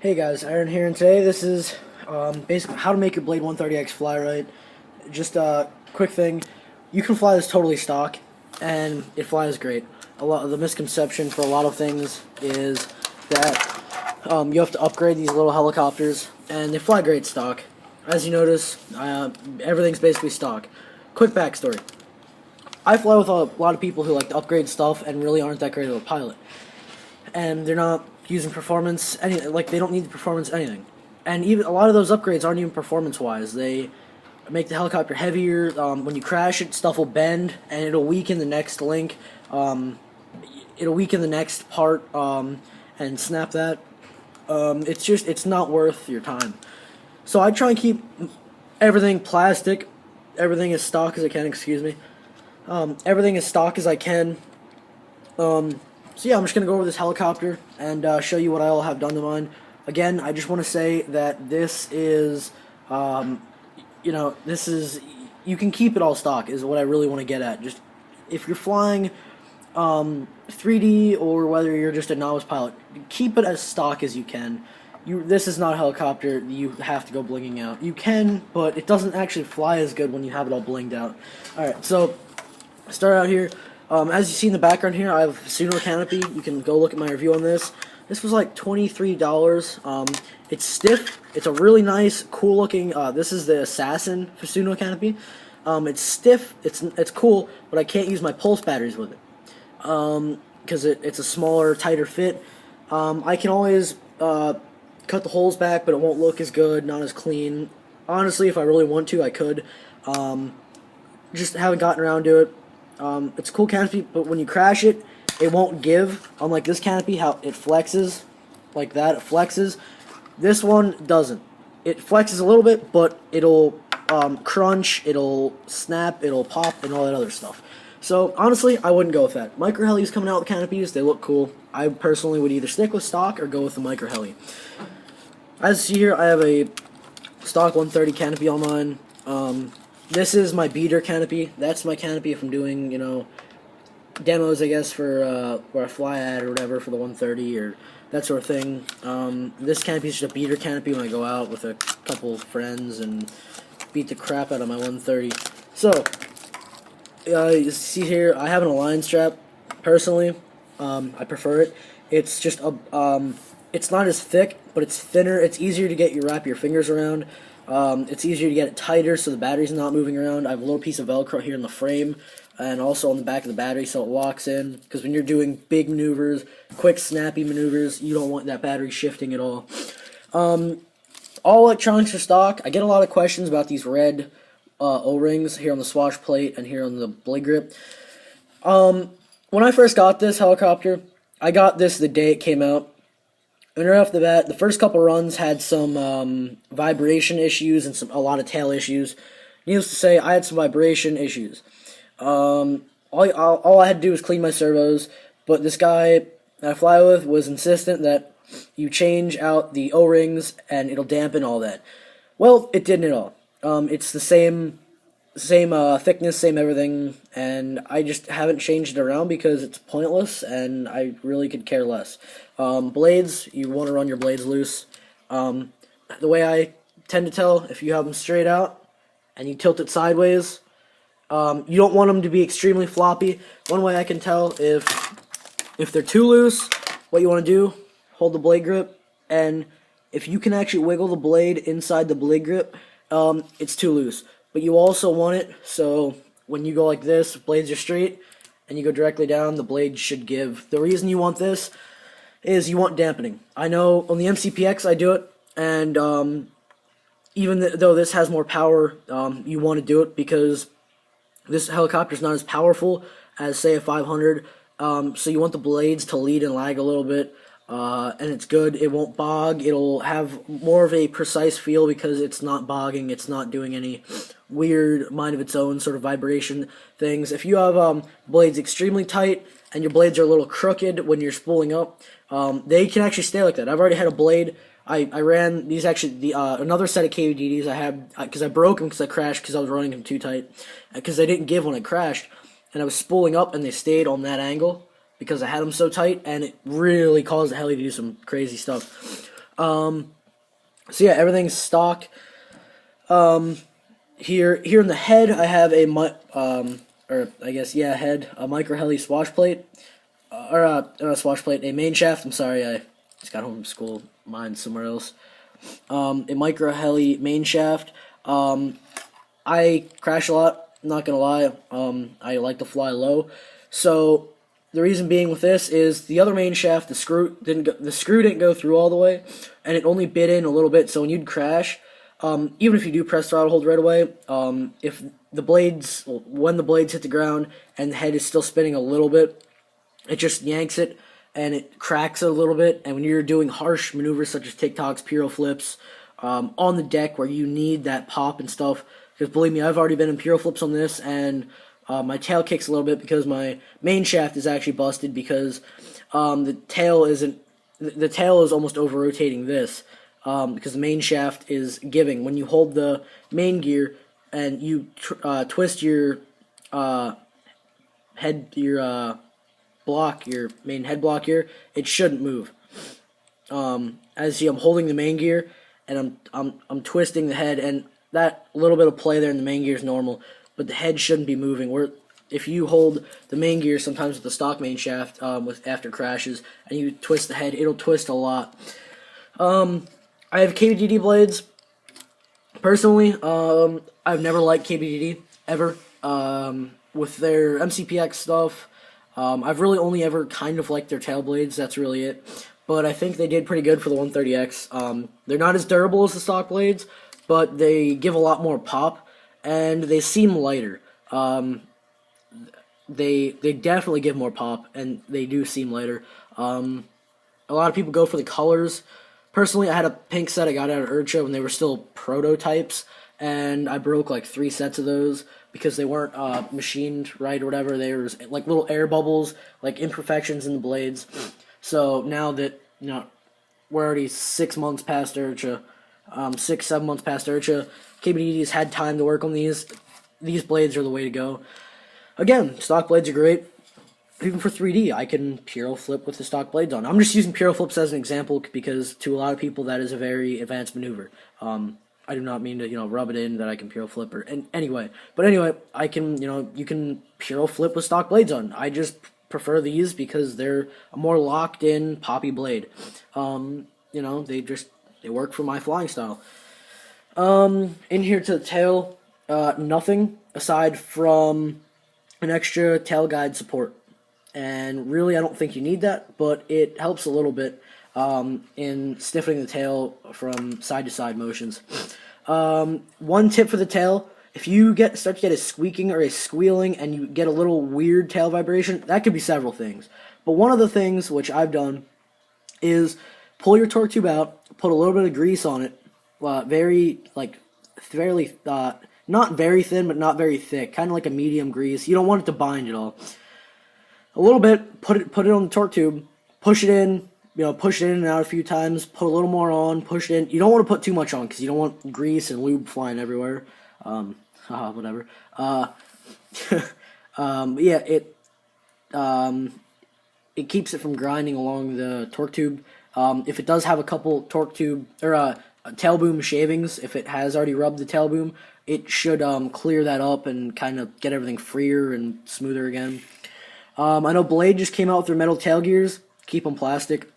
Hey guys, Aaron here, and today this is basically how to make your Blade 130X fly right. Just a quick thing, you can fly this totally stock, and it flies great. A lot of the misconception for a lot of things is that you have to upgrade these little helicopters, and they fly great stock. As you notice, everything's basically stock. Quick backstory. I fly with a lot of people who like to upgrade stuff and really aren't that great of a pilot. And they're not using performance, like they don't need the performance anything. And even a lot of those upgrades aren't even performance-wise. They make the helicopter heavier. When you crash it, stuff will bend, and it'll weaken the next link. It'll weaken the next part, and snap that. It's not worth your time. So I try and keep everything plastic, everything as stock as I can. Excuse me. Everything as stock as I can. So yeah, I'm just going to go over this helicopter and show you what I all have done to mine. Again, I just want to say that this is, you can keep it all stock is what I really want to get at. Just, if you're flying 3D or whether you're just a novice pilot, keep it as stock as you can. This is not a helicopter you have to go blinging out. You can, but it doesn't actually fly as good when you have it all blinged out. Alright, so, start out here. As you see in the background here, I have a Fusuno canopy. You can go look at my review on this. This was like $23. It's stiff. It's a really nice, cool looking, this is the Assassin Fusuno canopy. It's stiff, it's cool, but I can't use my pulse batteries with it. Because it's a smaller, tighter fit. I can always cut the holes back, but it won't look as good, not as clean. Honestly, if I really want to, I could. Just haven't gotten around to it. It's a cool canopy, but when you crash it, it won't give. Unlike this canopy, how it flexes, like that, it flexes. This one doesn't. It flexes a little bit, but it'll crunch, it'll snap, it'll pop, and all that other stuff. So, honestly, I wouldn't go with that. Micro Helis coming out with canopies, they look cool. I personally would either stick with stock or go with the Micro Heli. As you see here, I have a stock 130 canopy on mine. This is my beater canopy. That's my canopy if I'm doing, demos, I guess, for where I fly at or whatever for the 130 or that sort of thing. This canopy is just a beater canopy when I go out with a couple friends and beat the crap out of my 130. So, you see here, I have an Align strap, personally. I prefer it. It's just it's not as thick, but it's thinner. It's easier to wrap your fingers around. It's easier to get it tighter so the battery's not moving around. I have a little piece of Velcro here in the frame and also on the back of the battery so it locks in. Because when you're doing big maneuvers, quick snappy maneuvers, you don't want that battery shifting at all. All electronics are stock. I get a lot of questions about these red O-rings here on the swash plate and here on the blade grip. When I first got this helicopter, I got this the day it came out. And right off the bat, the first couple runs had some vibration issues and a lot of tail issues. Needless to say, I had some vibration issues. All I had to do was clean my servos, but this guy that I fly with was insistent that you change out the O-rings and it'll dampen all that. Well, it didn't at all. It's the same thickness, same everything, and I just haven't changed it around because it's pointless, and I really could care less. Blades, you want to run your blades loose. The way I tend to tell, if you have them straight out, and you tilt it sideways, you don't want them to be extremely floppy. One way I can tell if they're too loose, what you want to do, hold the blade grip, and if you can actually wiggle the blade inside the blade grip, it's too loose. But you also want it so when you go like this, blades are straight, and you go directly down, the blade should give. The reason you want this is you want dampening. I know on the MCPX I do it, and even though this has more power, you want to do it because this helicopter is not as powerful as, say, a 500, so you want the blades to lead and lag a little bit. And it's good. It won't bog. It'll have more of a precise feel because it's not bogging. It's not doing any weird mind of its own sort of vibration things. If you have blades extremely tight and your blades are a little crooked when you're spooling up, they can actually stay like that. I've already had a blade. I ran these actually another set of KVDDs I had because I broke them because I crashed because I was running them too tight because they didn't give when I crashed, and I was spooling up and they stayed on that angle because I had them so tight, and it really caused the heli to do some crazy stuff. So yeah, everything's stock. Here in the head, I have or I guess yeah, head a micro heli swash plate, a swash plate, a main shaft. I'm sorry, I just got home from school. Mine's somewhere else. A micro heli main shaft. I crash a lot. Not gonna lie. I like to fly low, so the reason being with this is the other main shaft, the screw didn't go through all the way, and it only bit in a little bit. So when you'd crash, even if you do press throttle hold right away, if when the blades hit the ground and the head is still spinning a little bit, it just yanks it and it cracks it a little bit. And when you're doing harsh maneuvers such as TikToks, Piro flips, on the deck where you need that pop and stuff, because believe me, I've already been in Piro flips on this, and my tail kicks a little bit because my main shaft is actually busted because the tail is almost over rotating this, because the main shaft is giving. When you hold the main gear and you twist your your main head block here, it shouldn't move. As you see, I'm holding the main gear and I'm twisting the head, and that little bit of play there in the main gear is normal, but the head shouldn't be moving. If you hold the main gear, sometimes with the stock main shaft, after crashes, and you twist the head, it'll twist a lot. I have KBDD blades. Personally, I've never liked KBDD ever. With their MCPX stuff, I've really only ever kind of liked their tail blades. That's really it. But I think they did pretty good for the 130X. They're not as durable as the stock blades, but they give a lot more pop, and they seem lighter. They definitely give more pop, and they do seem lighter. A lot of people go for the colors. Personally, I had a pink set I got out of IRCHA when they were still prototypes, and I broke like 3 sets of those because they weren't machined right or whatever. They were like little air bubbles, like imperfections in the blades. So now that we're already 6 months past IRCHA, 6-7 months past IRCHA, KBDD's had time to work on these. These blades are the way to go. Again, stock blades are great. Even for 3D, I can Piro flip with the stock blades on. I'm just using Piro flips as an example because to a lot of people that is a very advanced maneuver. I do not mean to rub it in that I can Piro flip anyway. But anyway, I can you can Piro flip with stock blades on. I just prefer these because they're a more locked in poppy blade. They work for my flying style. In here to the tail, nothing aside from an extra tail guide support. And really, I don't think you need that, but it helps a little bit in stiffening the tail from side-to-side motions. One tip for the tail: if you start to get a squeaking or a squealing and you get a little weird tail vibration, that could be several things. But one of the things which I've done is pull your torque tube out, put a little bit of grease on it, fairly not very thin, but not very thick, kind of like a medium grease. You don't want it to bind at all. A little bit, put it on the torque tube, push it in and out a few times, put a little more on, push it in. You don't want to put too much on because you don't want grease and lube flying everywhere. Whatever. It keeps it from grinding along the torque tube. If it does have a couple torque tube or tail boom shavings, if it has already rubbed the tail boom, it should clear that up and kind of get everything freer and smoother again. I know Blade just came out with their metal tail gears. Keep them plastic.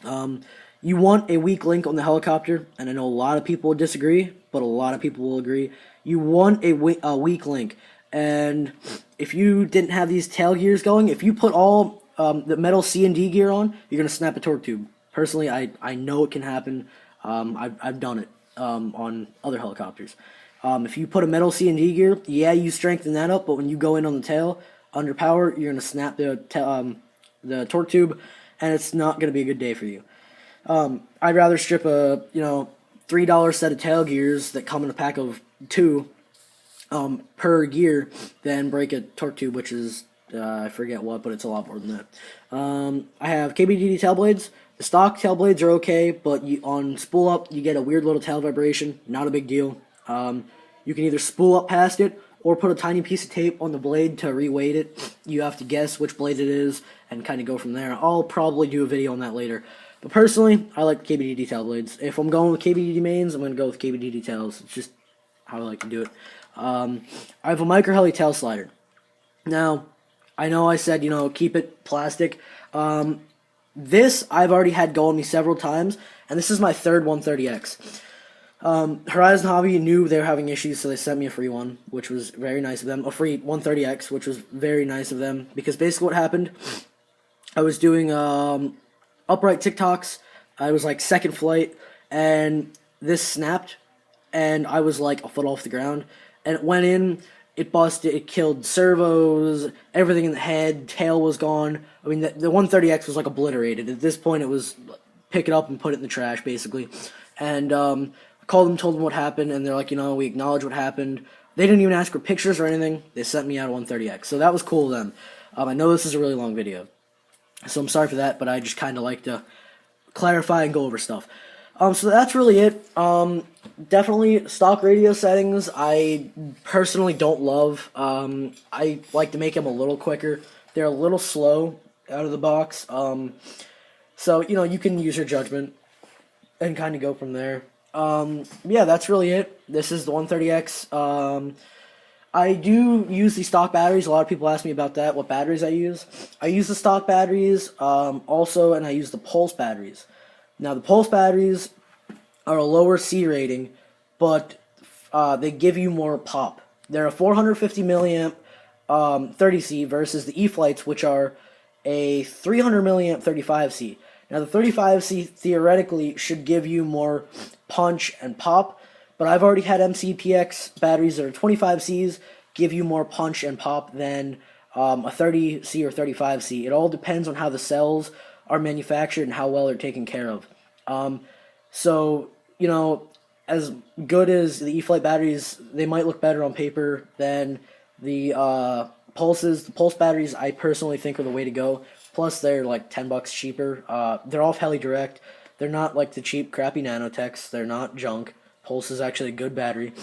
You want a weak link on the helicopter, and I know a lot of people will disagree, but a lot of people will agree. You want a weak link, and if you didn't have these tail gears going, if you put all the metal C and D gear on, you're going to snap a torque tube. Personally, I know it can happen. I've done it on other helicopters. If you put a metal C and D gear, yeah, you strengthen that up, but when you go in on the tail, under power, you're going to snap the torque tube, and it's not going to be a good day for you. I'd rather strip a $3 set of tail gears that come in a pack of 2 per gear than break a torque tube, which is I forget what, but it's a lot more than that. I have KBDD tail blades. The stock tail blades are okay, but on spool up you get a weird little tail vibration. Not a big deal. You can either spool up past it or put a tiny piece of tape on the blade to reweight it. You have to guess which blade it is and kind of go from there. I'll probably do a video on that later. But personally, I like KBD detail blades. If I'm going with KBD mains, I'm going to go with KBD details. It's just how I like to do it. I have a Micro Heli tail slider. Now, I know I said, keep it plastic. This I've already had go on me several times, and this is my third 130X. Horizon Hobby knew they were having issues, so they sent me a free one, which was very nice of them. A free 130X, which was very nice of them, because basically what happened, I was doing upright TikToks. I was like second flight, and this snapped, and I was like a foot off the ground, and it went in. It busted. It killed servos. Everything in the head. Tail was gone. I mean, the 130X was like obliterated. At this point, it was pick it up and put it in the trash, basically. And I called them, told them what happened, and they're like, we acknowledge what happened. They didn't even ask for pictures or anything. They sent me out a 130X, so that was cool of them. I know this is a really long video, so I'm sorry for that, but I just kind of like to clarify and go over stuff. So that's really it. Definitely stock radio settings I personally don't love. I like to make them a little quicker. They're a little slow out of the box. So, you can use your judgment and kind of go from there. Yeah, that's really it. This is the 130X. I do use the stock batteries. A lot of people ask me about that, what batteries I use. I use the stock batteries also, and I use the Pulse batteries. Now, the Pulse batteries are a lower C rating, but they give you more pop. They're a 450 milliamp 30C versus the E-Flights, which are a 300 milliamp 35C. Now, the 35C theoretically should give you more punch and pop, but I've already had MCPX batteries that are 25Cs give you more punch and pop than a 30C or 35C. It all depends on how the cells are manufactured and how well they're taken care of. So, as good as the E-Flight batteries, they might look better on paper than the Pulses. The Pulse batteries, I personally think, are the way to go. Plus, they're like $10 cheaper. They're off Heli Direct. They're not like the cheap, crappy Nanotechs. They're not junk. Pulse is actually a good battery.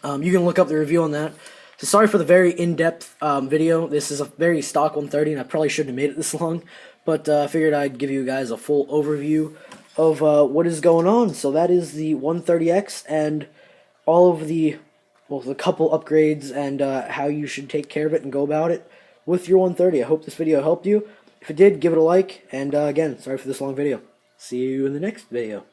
You can look up the review on that. So sorry for the very in-depth video. This is a very stock 130, and I probably shouldn't have made it this long. But I figured I'd give you guys a full overview of what is going on. So that is the 130X and all of the couple upgrades and how you should take care of it and go about it with your 130. I hope this video helped you. If it did, give it a like. And again, sorry for this long video. See you in the next video.